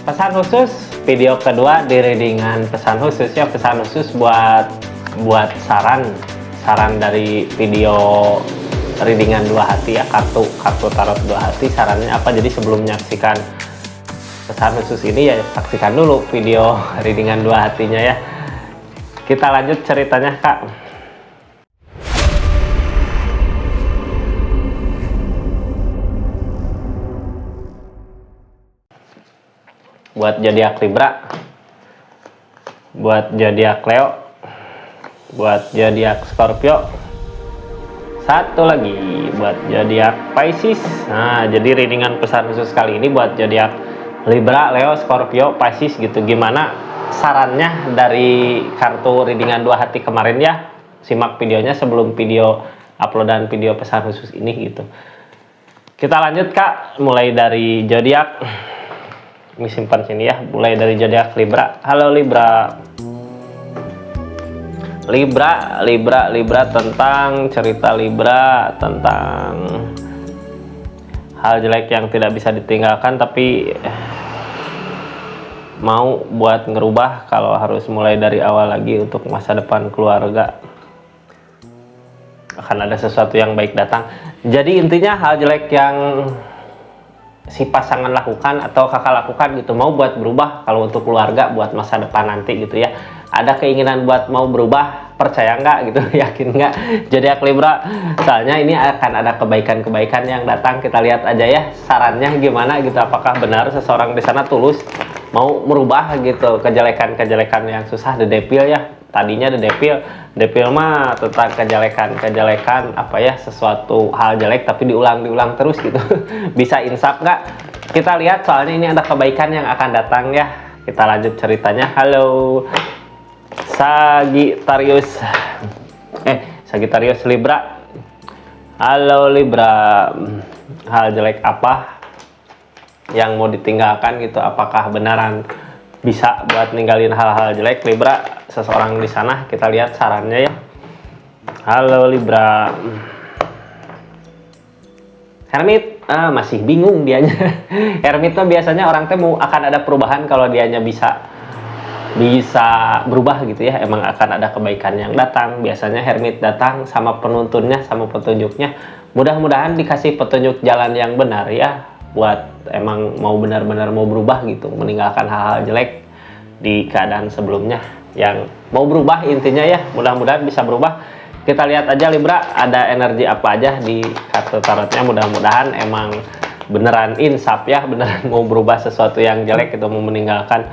Pesan khusus video kedua di readingan pesan khusus ya, pesan khusus buat saran dari video readingan dua hati ya, kartu tarot dua hati. Sarannya apa? Jadi sebelum menyaksikan pesan khusus ini ya saksikan dulu video readingan dua hatinya ya. Kita lanjut ceritanya Kak. Buat zodiak Libra, buat zodiak Leo, buat zodiak Scorpio, satu lagi buat zodiak Pisces. Nah, jadi readingan pesan khusus kali ini buat zodiak Libra, Leo, Scorpio, Pisces gitu. Gimana sarannya dari kartu readingan dua hati kemarin ya? Simak videonya sebelum video uploadan video pesan khusus ini gitu. Kita lanjut Kak, mulai dari zodiak, ini simpan sini ya, mulai dari zodiak Libra. Halo Libra. Libra tentang cerita Libra tentang hal jelek yang tidak bisa ditinggalkan tapi mau buat ngerubah kalau harus mulai dari awal lagi untuk masa depan keluarga. Akan ada sesuatu yang baik datang. Jadi intinya hal jelek yang si pasangan lakukan atau kakak lakukan gitu mau buat berubah kalau untuk keluarga buat masa depan nanti gitu ya. Ada keinginan buat mau berubah, percaya nggak gitu, yakin nggak zodiak Libra? Soalnya ini akan ada kebaikan-kebaikan yang datang. Kita lihat aja ya sarannya gimana gitu, apakah benar seseorang di sana tulus mau merubah gitu kejelekan-kejelekan yang susah. The Devil ya, tadinya The Devil mah tentang kejelekan apa ya, sesuatu hal jelek tapi diulang terus gitu. Bisa insaf nggak? Kita lihat, soalnya ini ada kebaikan yang akan datang ya. Kita lanjut ceritanya. Halo Sagittarius Libra. Halo Libra, hal jelek apa yang mau ditinggalkan gitu? Apakah benaran bisa buat ninggalin hal-hal jelek Libra seseorang di sana? Kita lihat sarannya ya. Halo Libra. Hermit, masih bingung dianya. Hermit tuh biasanya orang temu akan ada perubahan kalau dianya bisa berubah gitu ya. Emang akan ada kebaikan yang datang. Biasanya Hermit datang sama penuntunnya, sama petunjuknya. Mudah-mudahan dikasih petunjuk jalan yang benar ya, buat emang mau benar-benar mau berubah gitu, meninggalkan hal-hal jelek di keadaan sebelumnya yang mau berubah. Intinya ya mudah-mudahan bisa berubah. Kita lihat aja Libra ada energi apa aja di kartu tarotnya. Mudah-mudahan emang beneran insaf ya, beneran mau berubah sesuatu yang jelek itu, mau meninggalkan.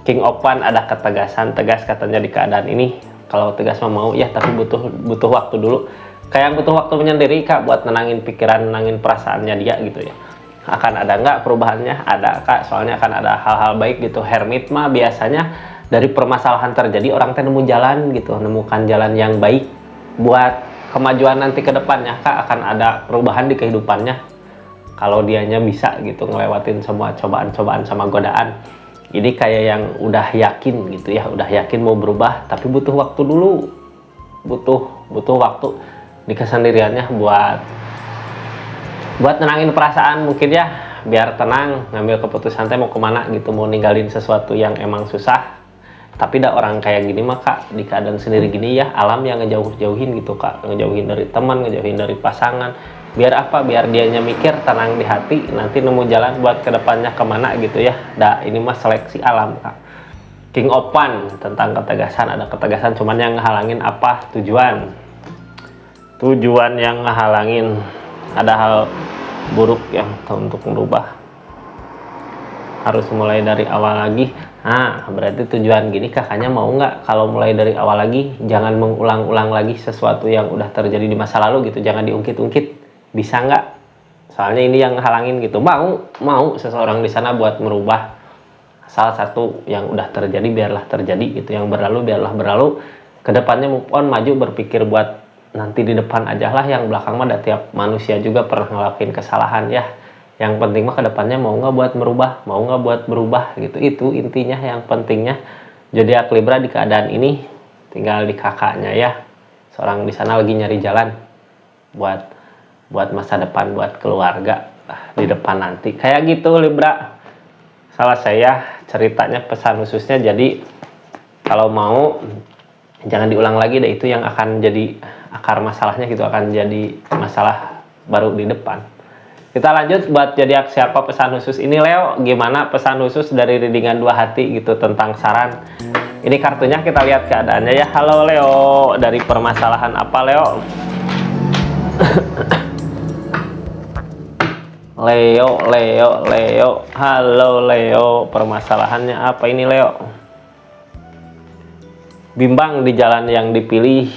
King of One ada ketegasan, tegas katanya di keadaan ini. Kalau tegas mah mau ya, tapi butuh waktu dulu. Kayak yang butuh waktu menyendiri Kak, buat nenangin pikiran, nenangin perasaannya dia gitu ya. Akan ada nggak perubahannya? Ada Kak, soalnya akan ada hal-hal baik gitu. Hermit mah biasanya dari permasalahan terjadi orang teh nemu jalan gitu, nemukan jalan yang baik buat kemajuan nanti ke depannya Kak. Akan ada perubahan di kehidupannya kalau dianya bisa gitu ngelewatin semua cobaan-cobaan sama godaan. Ini kayak yang udah yakin gitu ya, udah yakin mau berubah tapi butuh waktu dulu, butuh waktu di kesendiriannya buat nenangin perasaan mungkin ya, biar tenang ngambil keputusan teh mau kemana gitu, mau ninggalin sesuatu yang emang susah. Tapi ada orang kayak gini mah Kak, di keadaan sendiri gini ya, alam yang ngejauhin gitu Kak, ngejauhin dari teman, ngejauhin dari pasangan. Biar apa? Biar dianya mikir, tenang di hati, nanti nemu jalan buat kedepannya kemana gitu ya. Ini mah seleksi alam Kak. King of One tentang ketegasan, ada ketegasan, cuman yang ngehalangin apa? Tujuan yang ngehalangin, ada hal buruk yang untuk merubah, harus mulai dari awal lagi. Nah berarti tujuan gini kakaknya mau nggak kalau mulai dari awal lagi, jangan mengulang-ulang lagi sesuatu yang udah terjadi di masa lalu gitu, jangan diungkit-ungkit. Bisa nggak? Soalnya ini yang halangin gitu. Mau seseorang di sana buat merubah salah satu yang udah terjadi, biarlah terjadi gitu. Yang berlalu biarlah berlalu. Kedepannya move on, maju, berpikir buat nanti di depan aja lah. Yang belakang mah tiap manusia juga pernah ngelakuin kesalahan ya. Yang penting mah kedepannya mau nggak buat merubah, mau nggak buat berubah gitu. Itu intinya yang pentingnya. Zodiak Libra di keadaan ini tinggal di kakaknya ya. Seorang di sana lagi nyari jalan buat masa depan, buat keluarga di depan nanti kayak gitu Libra. salah saya ceritanya pesan khususnya, jadi kalau mau jangan diulang lagi deh, itu yang akan jadi akar masalahnya gitu, akan jadi masalah baru di depan. Kita lanjut buat jadi siapa pesan khusus ini. Leo, gimana pesan khusus dari readingan dua hati gitu tentang saran? Ini kartunya, kita lihat keadaannya ya. Halo Leo, dari permasalahan apa Leo? Leo, halo Leo, permasalahannya apa ini Leo? Bimbang di jalan yang dipilih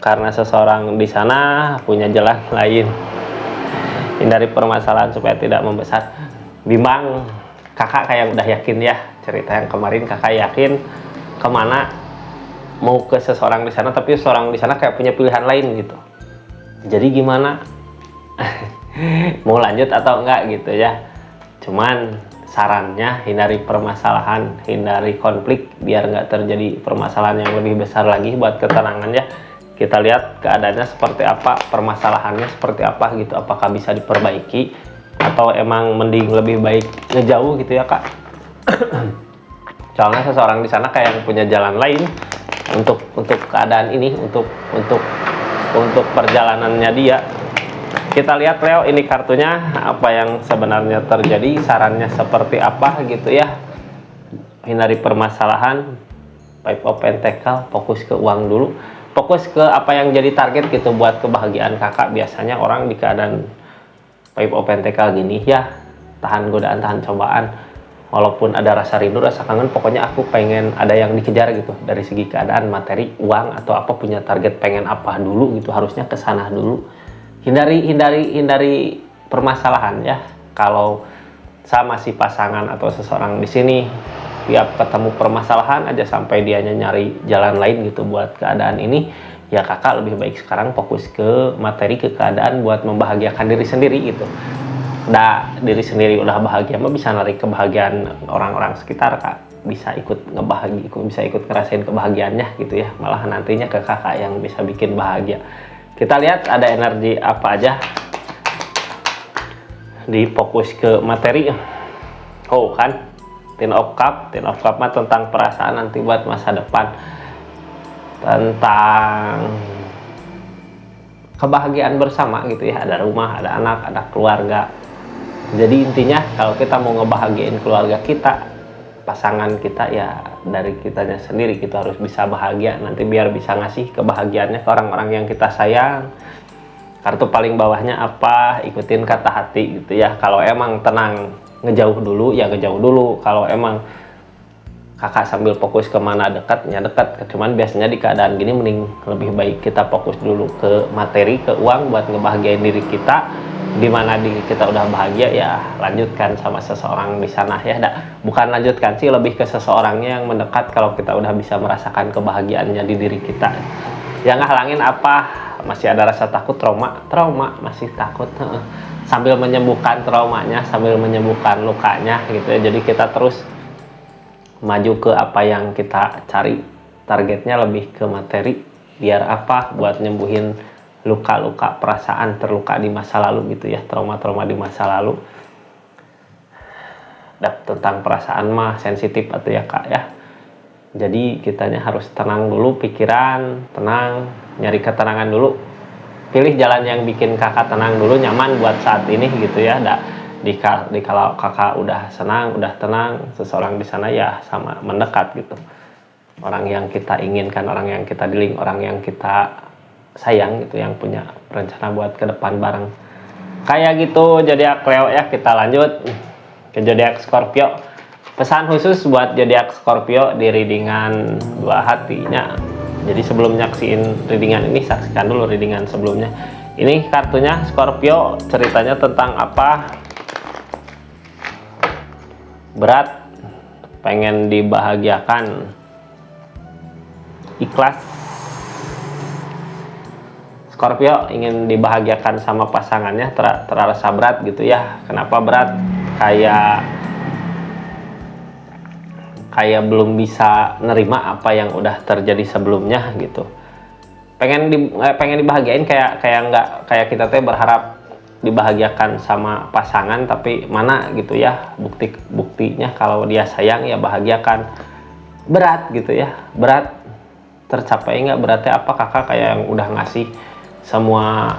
karena seseorang di sana punya jalan lain. Hindari permasalahan supaya tidak membesar. Bimbang, kakak kayak udah yakin ya, cerita yang kemarin kakak yakin kemana, mau ke seseorang di sana, tapi seseorang di sana kayak punya pilihan lain gitu. Jadi gimana? Mau lanjut atau enggak gitu ya. Cuman sarannya hindari permasalahan, hindari konflik biar nggak terjadi permasalahan yang lebih besar lagi. Buat ketenangan ya, kita lihat keadaannya seperti apa, permasalahannya seperti apa gitu, apakah bisa diperbaiki atau emang mending lebih baik ngejauh gitu ya kak. Soalnya seseorang di sana kayak yang punya jalan lain untuk keadaan ini, untuk perjalanannya dia. Kita lihat Leo, ini kartunya apa yang sebenarnya terjadi, sarannya seperti apa gitu ya. Hindari permasalahan, Five of Pentacle, fokus ke uang dulu, fokus ke apa yang jadi target gitu buat kebahagiaan kakak. Biasanya orang di keadaan Five of Pentacle gini ya, tahan godaan, tahan cobaan, walaupun ada rasa rindu, rasa kangen, pokoknya aku pengen ada yang dikejar gitu dari segi keadaan, materi, uang atau apa, punya target pengen apa dulu gitu, harusnya ke sana dulu. Hindari permasalahan ya. Kalau sama si pasangan atau seseorang di sini, tiap ketemu permasalahan aja sampai dianya nyari jalan lain gitu buat keadaan ini, ya kakak lebih baik sekarang fokus ke materi, ke keadaan buat membahagiakan diri sendiri gitu. Diri sendiri udah bahagia mah bisa narik kebahagiaan orang-orang sekitar kak, bisa ikut bisa ikut ngerasain kebahagiaannya gitu ya, malah nantinya ke kakak yang bisa bikin bahagia. Kita lihat ada energi apa aja, difokus ke materi. Oh kan, Ten of Cup mah tentang perasaan nanti buat masa depan, tentang kebahagiaan bersama gitu ya, ada rumah, ada anak, ada keluarga. Jadi intinya kalau kita mau ngebahagiain keluarga kita, pasangan kita, ya dari kitanya sendiri kita harus bisa bahagia nanti biar bisa ngasih kebahagiaannya ke orang-orang yang kita sayang. Kartu paling bawahnya apa? Ikutin kata hati gitu ya. Kalau emang tenang ngejauh dulu ya ngejauh dulu. Kalau emang kakak sambil fokus kemana dekatnya dekat. Cuman biasanya di keadaan gini mending lebih baik kita fokus dulu ke materi, ke uang buat ngebahagiain diri kita. Dimana kita udah bahagia ya lanjutkan sama seseorang di sana ya. Bukan lanjutkan sih, lebih ke seseorangnya yang mendekat kalau kita udah bisa merasakan kebahagiaannya di diri kita. Yang ngehalangin apa? Masih ada rasa takut, trauma masih takut, sambil menyembuhkan traumanya, sambil menyembuhkan lukanya gitu ya. Jadi kita terus maju ke apa yang kita cari, targetnya lebih ke materi biar apa, buat nyembuhin luka-luka perasaan terluka di masa lalu gitu ya, trauma-trauma di masa lalu. Tentang perasaan mah sensitif atau ya kak ya, jadi kitanya harus tenang dulu, pikiran tenang, nyari ketenangan dulu, pilih jalan yang bikin kakak tenang dulu, nyaman buat saat ini gitu ya. Kalau kakak udah senang, udah tenang, seseorang di sana ya sama mendekat gitu, orang yang kita inginkan, orang yang kita dealing, orang yang kita sayang gitu, yang punya rencana buat ke depan bareng kayak gitu. Zodiak Leo ya, kita lanjut ke zodiak Scorpio. Pesan khusus buat zodiak Scorpio di readingan dua hatinya. Jadi sebelum nyaksiin readingan ini, saksikan dulu readingan sebelumnya. Ini kartunya Scorpio, ceritanya tentang apa? Berat, pengen dibahagiakan, ikhlas. Scorpio ingin dibahagiakan sama pasangannya, terasa berat gitu ya. Kenapa berat? Kayak belum bisa nerima apa yang udah terjadi sebelumnya gitu. Pengen dibahagiain, kayak kita teh berharap dibahagiakan sama pasangan, tapi mana gitu ya buktinya kalau dia sayang ya bahagiakan. Berat gitu ya, berat tercapai nggak? Beratnya apa? Kakak kayak yang udah ngasih semua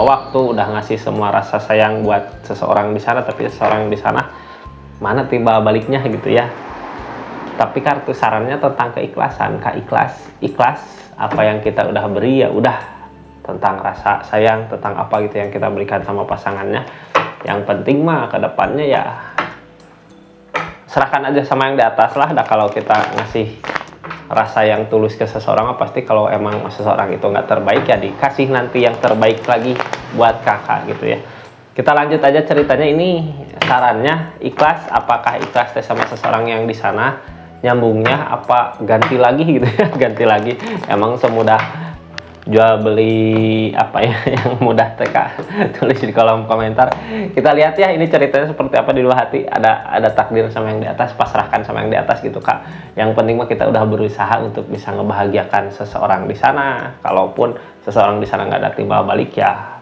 waktu, udah ngasih semua rasa sayang buat seseorang di sana, tapi seseorang di sana mana timbal baliknya gitu ya. Tapi kartu sarannya tentang keikhlasan. Kak, ikhlas apa yang kita udah beri ya udah, tentang rasa sayang, tentang apa gitu yang kita berikan sama pasangannya. Yang penting mah ke depannya ya serahkan aja sama yang di atas lah. Dah kalau kita ngasih rasa yang tulus ke seseorang, pasti kalau emang seseorang itu nggak terbaik ya dikasih nanti yang terbaik lagi buat kakak gitu ya. Kita lanjut aja ceritanya. Ini sarannya ikhlas, apakah ikhlas sama seseorang yang di sana, nyambungnya apa ganti lagi gitu ya. Ganti lagi, emang semudah jual beli apa ya yang mudah TK? Tulis di kolom komentar. Kita lihat ya ini ceritanya seperti apa di Dua Hati. Ada takdir sama yang di atas, pasrahkan sama yang di atas gitu Kak. Yang penting mah kita udah berusaha untuk bisa ngebahagiakan seseorang di sana. Kalaupun seseorang di sana nggak ada timbal balik ya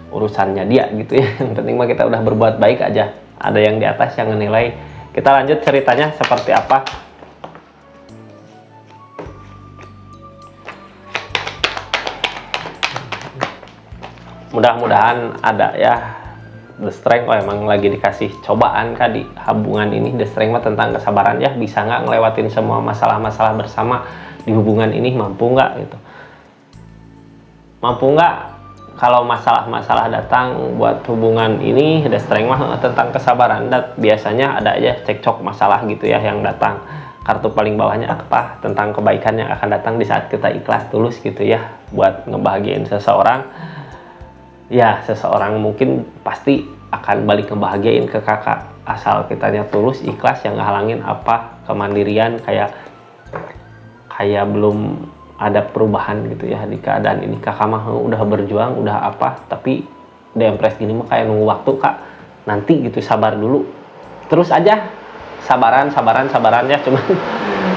urusannya dia gitu ya. Yang penting mah kita udah berbuat baik aja. Ada yang di atas yang menilai. Kita lanjut ceritanya seperti apa. Mudah-mudahan ada ya The Strength. Oh emang lagi dikasih cobaan Kak di hubungan ini. The Strength mah tentang kesabaran ya, bisa nggak ngelewatin semua masalah-masalah bersama di hubungan ini, mampu nggak gitu, mampu nggak kalau masalah-masalah datang buat hubungan ini. The Strength mah tentang kesabaran, dan biasanya ada aja cekcok masalah gitu ya yang datang. Kartu paling bawahnya apa? Tentang kebaikan yang akan datang di saat kita ikhlas tulus gitu ya buat ngebahagiain seseorang. Ya kaseseorang mungkin pasti akan balik ngebahagiain ke kakak, asal kitanya tulus ikhlas, yang ngehalangin apa kemandirian, kayak belum ada perubahan gitu ya di keadaan ini. Kakak mah udah berjuang udah apa, tapi dempres gini mah kayak nunggu waktu Kak, nanti gitu, sabar dulu terus aja, sabaran ya. Cuman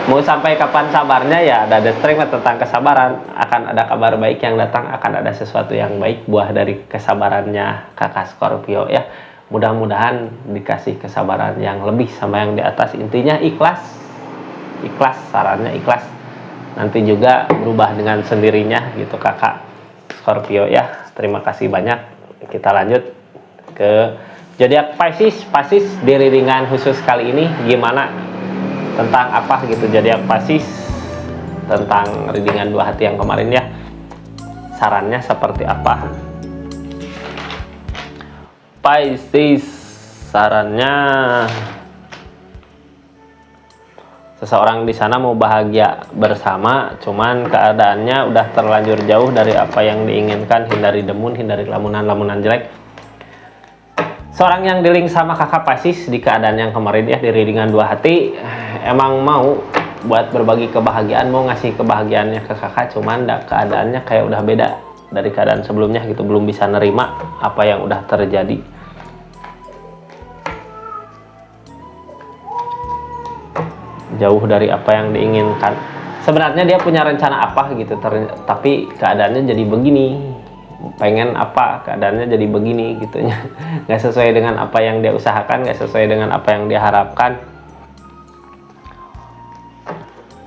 mau sampai kapan sabarnya ya ada The Strength tentang kesabaran. Akan ada kabar baik yang datang, akan ada sesuatu yang baik buah dari kesabarannya kakak Scorpio ya. Mudah-mudahan dikasih kesabaran yang lebih sama yang di atas. Intinya ikhlas, sarannya ikhlas, nanti juga berubah dengan sendirinya gitu kakak Scorpio ya. Terima kasih banyak. Kita lanjut ke zodiak Pisces di readingan khusus kali ini. Gimana, tentang apa gitu zodiak Pisces, tentang readingan Dua Hati yang kemarin ya, sarannya seperti apa? Pisces sarannya, seseorang di sana mau bahagia bersama, cuman keadaannya udah terlanjur jauh dari apa yang diinginkan. Hindari demun, hindari lamunan jelek. Seorang yang dealing sama kakak Pisces di keadaan yang kemarin ya di readingan Dua Hati, emang mau buat berbagi kebahagiaan, mau ngasih kebahagiaannya ke kakak, cuman keadaannya kayak udah beda dari keadaan sebelumnya gitu, belum bisa nerima apa yang udah terjadi. Jauh dari apa yang diinginkan. Sebenarnya dia punya rencana apa gitu, tapi keadaannya jadi begini. Pengen apa, keadaannya jadi begini gitu ya. Nggak sesuai dengan apa yang dia usahakan, nggak sesuai dengan apa yang dia harapkan.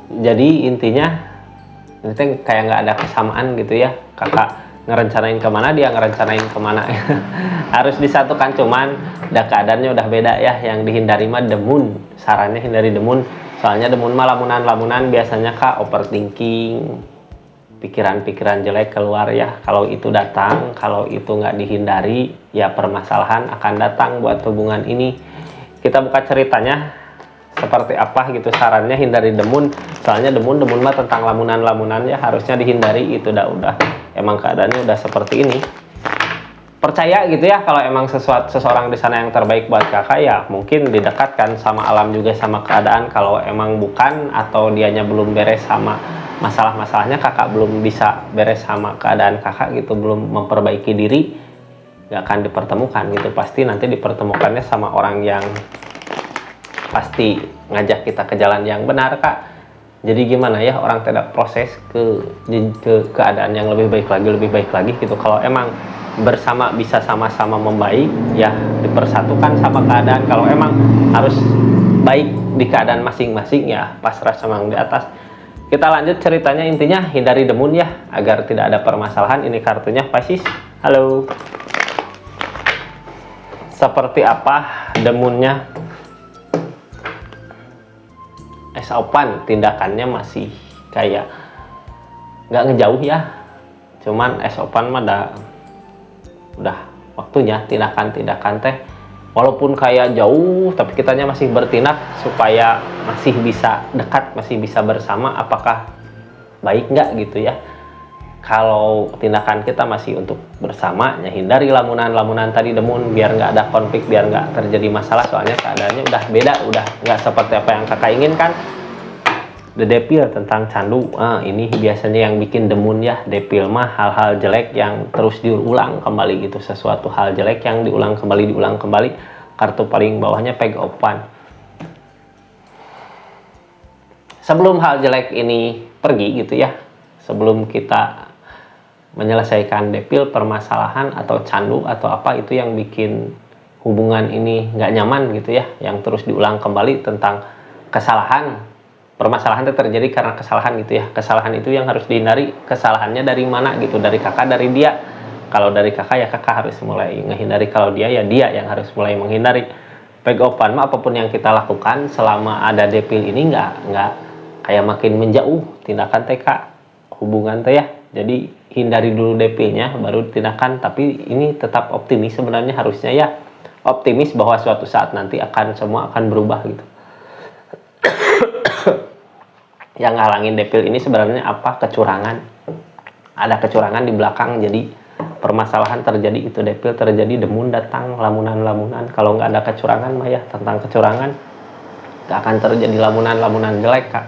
Jadi intinya itu kayak nggak ada kesamaan gitu ya. Kakak ngerencanain kemana, dia ngerencanain kemana. Harus disatukan, cuman keadaannya udah beda ya. Yang dihindari mah demun, sarannya hindari demun. Soalnya demun mah lamunan biasanya Kak overthinking, pikiran-pikiran jelek keluar ya. Kalau itu datang, kalau itu nggak dihindari ya permasalahan akan datang buat hubungan ini. Kita buka ceritanya seperti apa gitu. Sarannya hindari demun, soalnya demun mah tentang lamunan ya, harusnya dihindari. Itu udah emang keadaannya udah seperti ini. Percaya gitu ya kalau emang seseorang di sana yang terbaik buat kakak ya mungkin didekatkan sama alam juga sama keadaan. Kalau emang bukan atau dianya belum beres sama masalah-masalahnya, kakak belum bisa beres sama keadaan kakak gitu, belum memperbaiki diri, gak akan dipertemukan gitu. Pasti nanti dipertemukannya sama orang yang pasti ngajak kita ke jalan yang benar Kak. Jadi gimana ya, orang tidak proses ke keadaan yang lebih baik lagi gitu. Kalau emang bersama bisa sama-sama membaik, ya dipersatukan sama keadaan. Kalau emang harus baik di keadaan masing-masing, ya pasrah sama yang di atas. Kita lanjut ceritanya, intinya hindari demun ya, agar tidak ada permasalahan. Ini kartunya Pisces. Halo. Seperti apa demunnya? Es opan, tindakannya masih kayak nggak ngejauh ya. Cuman es opan mah udah waktunya tindakan-tindakan teh. Walaupun kayak jauh, tapi kitanya masih bertindak supaya masih bisa dekat, masih bisa bersama. Apakah baik nggak gitu ya? Kalau tindakan kita masih untuk bersama, ya hindari lamunan-lamunan tadi demun, biar nggak ada konflik, biar nggak terjadi masalah. Soalnya keadaannya udah beda, udah nggak seperti apa yang kakak inginkan. The Devil tentang candu, ini biasanya yang bikin demun ya. Devil mah hal-hal jelek yang terus diulang kembali gitu, sesuatu hal jelek yang diulang kembali. Kartu paling bawahnya Page of Wands. Sebelum hal jelek ini pergi gitu ya, sebelum kita menyelesaikan Devil, permasalahan atau candu atau apa itu yang bikin hubungan ini nggak nyaman gitu ya, yang terus diulang kembali tentang kesalahan. Permasalahan itu terjadi karena kesalahan gitu ya. Kesalahan itu yang harus dihindari. Kesalahannya dari mana gitu? Dari kakak, dari dia. Kalau dari kakak ya kakak harus mulai menghindari. Kalau dia ya dia yang harus mulai menghindari. Page of Wands, apapun yang kita lakukan selama ada Devil ini nggak kayak makin menjauh tindakan TK hubungan teh ya. Jadi hindari dulu Devilnya baru tindakan. Tapi ini tetap optimis sebenarnya, harusnya ya optimis bahwa suatu saat nanti semua akan berubah gitu. Yang ngalangin Devil ini sebenarnya apa? Kecurangan. Ada kecurangan di belakang, jadi permasalahan terjadi itu. Devil terjadi, demun datang, lamunan-lamunan. Kalau nggak ada kecurangan mah ya, tentang kecurangan nggak akan terjadi lamunan-lamunan jelek kak.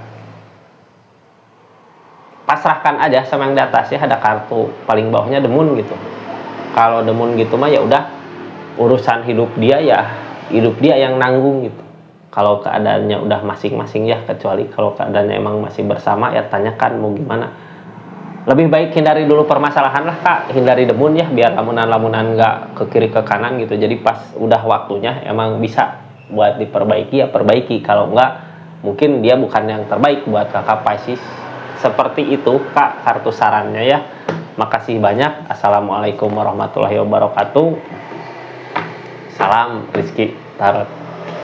Pasrahkan aja sama yang di atas ya. Ada kartu paling bawahnya demun gitu. Kalau demun gitu mah ya udah, urusan hidup dia ya hidup dia yang nanggung gitu. Kalau keadaannya udah masing-masing ya, kecuali kalau keadaannya emang masih bersama ya tanyakan mau gimana. Lebih baik hindari dulu permasalahan lah kak, hindari demun ya, biar lamunan-lamunan nggak ke kiri ke kanan gitu. Jadi pas udah waktunya emang bisa buat diperbaiki ya perbaiki. Kalau nggak, mungkin dia bukan yang terbaik buat kakak Pisces. Seperti itu kak kartu sarannya ya. Makasih banyak. Assalamualaikum warahmatullahi wabarakatuh. Salam Rizky Tarot.